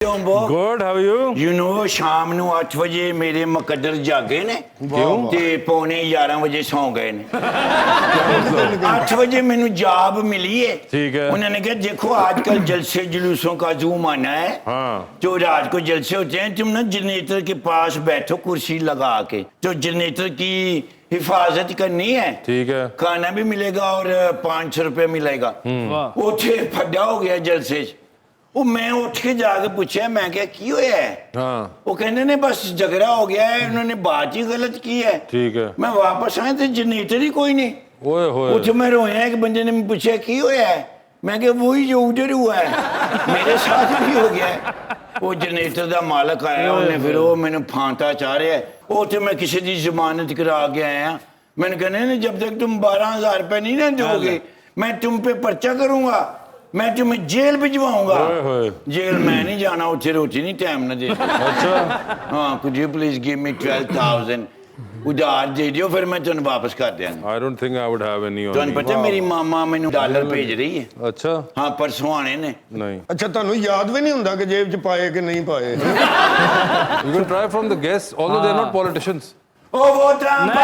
Good, how are you? You know, ਸ਼ਾਮ ਨੂੰ 8 ਵਜੇ ਮੇਰੇ ਮੁਕੱਦਰ ਜਾਗੇ ਨੇ ਤੇ ਪੌਣੇ 11 ਵਜੇ ਸੌਂ ਗਏ ਨੇ 8 ਵਜੇ ਮੈਨੂੰ जॉब मिली है। ठीक है। उन्होंने कहा देखो आजकल जलसे जुलूसों का ज़ूम आना है। हाँ। तो रात को जलसे होते हैं, तुम ना जनरेटर के पास बैठो कुर्सी लगा के, तो जनरेटर की हिफाजत करनी है। ठीक है। खाना भी मिलेगा और 500 रुपये मिलेगा। उठे फड्डा हो गया जलसे वो मैं उठ के जाके पूछा मैं क्या की हुआ है। हाँ। वो कहने ने बस झगड़ा हो गया है, उन्होंने बात ही गलत की है। ठीक है। मैं वापस आया तो जनरेटर ही कोई नहीं। ओए होए। उठ मैं रोया एक बंदे ने पूछा की हुआ है, मैं क्या वही जो उधर हुआ है मेरे साथ भी हो गया है। वो जनरेटर का मालक आया उन्हें फिर वो मैंने फांटा चाह रहा है। उठ मैं किसी की जमानत करा के आया। मैंने कहने जब तक तुम 12,000 रुपये नहीं ना दोगे मैं तुम पे पर्चा करूंगा, मैं तुम्हें जेल भिजवाऊंगा। जेल मैं नहीं जाना, उठे रोटी नहीं टाइम ना दे। अच्छा। हाँ, could you please give me 12,000 उधार दे दियो फिर मैं तुम वापस कर देंगा। I don't think I would have any on तुम me. पता मेरी मामा मैंने डॉलर भेज रही है। अच्छा। हाँ परसों आने ने। नहीं। अच्छा ਤੁਹਾਨੂੰ ਯਾਦ ਵੀ ਨਹੀਂ ਹੁੰਦਾ ਕਿ ਜੇਬ 'ਚ ਪਾਏ ਕਿ ਨਹੀਂ ਪਾਏ। You can try from the guests, although they are not politicians. ओ वो ट्रम्प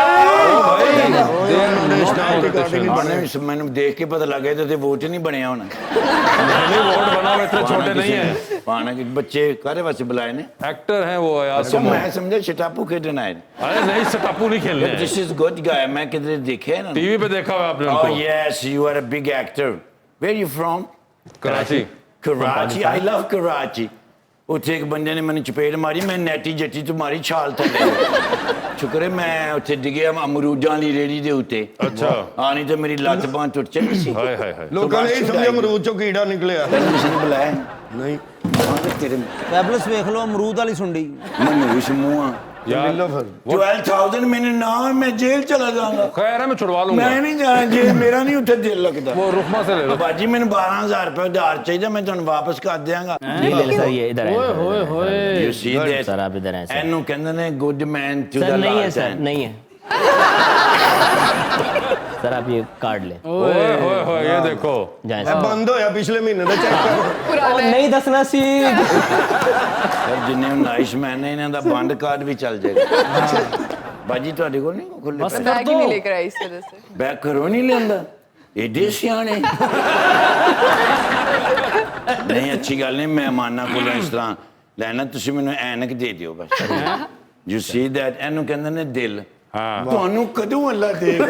मैंने देख के पता लग गया तो वोट नहीं बनया होना। नहीं वोट बना हुआ इतने छोटे नहीं है। पाना कि बच्चे कारे वास्ते बुलाए ने। एक्टर हैं वो अयाज। तो मैं समझा शटापू खेलना है। अरे नहीं सटापू नहीं खेलने हैं। दिस इज गुड गाय, मैं किधर देखे ना टीवी पे देखा हुआ आपने उनको। Oh yes, you are a big actor. Where are you from? Karachi. Karachi, I love Karachi. ਉੱਥੇ ਇੱਕ ਬੰਦੇ ਨੇ ਮੈਨੂੰ ਚਪੇੜ ਮਾਰੀ, ਮੈਂ ਨੈਟੀ ਜੱਟੀ ਤੋਂ ਮਾਰੀ ਛਾਲ ਥੱਲੇ। ਸ਼ੁਕਰ ਹੈ ਮੈਂ ਉੱਥੇ ਡਿੱਗਿਆ ਅਮਰੂਦਾਂ ਵਾਲੀ ਰੇੜੀ ਦੇ ਉੱਤੇ। ਅੱਛਾ। ਹਾਂ ਨਹੀਂ ਤਾਂ ਮੇਰੀ ਲੱਤ ਬਾਂਹ ਟੁੱਟ ਚੱਲੀ ਸੀ। ਹਾਏ ਹਾਏ ਹਾਏ। ਲੋਕਾਂ ਨੇ ਇਹ ਸਮਝਿਆ ਅਮਰੂਦ 'ਚੋਂ ਕੀੜਾ ਨਿਕਲਿਆ। ਤੈਨੂੰ ਕਿਸੇ ਨੇ ਬੁਲਾਇਆ ਨਹੀਂ। ਤੇਰੇ ਟੈਬਲੇਟਸ ਵੇਖ ਲਓ ਅਮਰੂਦ ਵਾਲੀ ਸੁੰਡੀ। ਮੈਨੂੰ ਵੀ ਸਮੂਹ यार 12,000 मैंने ना मैं जेल चला जाऊंगा। खैर है मैं छुड़वा लूंगा। मैं नहीं जाना जेल, मेरा नहीं उठे दिल लगता। वो रुकमा से ले लो। बाजी मैंने 12,000 रुपये उधार चाहिए, मैं तुम वापस कर देंगा। ये ले ले सर, ये इधर है। ओए होए। You see that? सर आप इधर हैं सर। एनु कहंदे ने good man to the sir नहीं है लास्ट सर, नहीं है सर, आप ये कार्ड ले। ओए होए होए ये देखो। जाए ਇਹ ਬੰਦ ਹੋਇਆ ਪਿਛਲੇ ਮਹੀਨੇ ਦਾ ਚੈੱਕ ਕਰ। नहीं दसना सी। ਸਰ ਜਿੰਨੇ ਨਾਈਸ਼ਮੈਨ ਨੇ ਇਹਨਾਂ ਦਾ ਬੰਦ ਕਾਰਡ ਵੀ ਚੱਲ ਜਾਏਗਾ। ਬਾਜੀ ਤੁਹਾਡੇ ਕੋਲ ਨਹੀਂ ਖੁੱਲੇ बस ਪੈਸੇ? कर बैग ही दो। नहीं लेकर आई इस वजह से। ਬੈਗ ਕਰੋ ਨਹੀਂ ਲੈਂਦਾ ਏਡੇ ਸਿਆਣੇ। ਨਹੀਂ ਅੱਛੀ ਗੱਲ ਨਹੀਂ, ਮਹਿਮਾਨਾਂ ਕੋਲ ਇਸ ਤਰ੍ਹਾਂ ਲੈਣਾ। ਤੁਸੀਂ ਮੈਨੂੰ ਐਨਕ ਦੇ ਦਿਓ ਬਸ। ਯੂ ਸੀ ਦੈਟ, ਇਹਨੂੰ ਕਹਿੰਦੇ ਨੇ ਦਿਲ। हाँ। ਤੁਹਾਨੂੰ ਕਦੋਂ ਅੱਲਾ ਦੇਗਾ।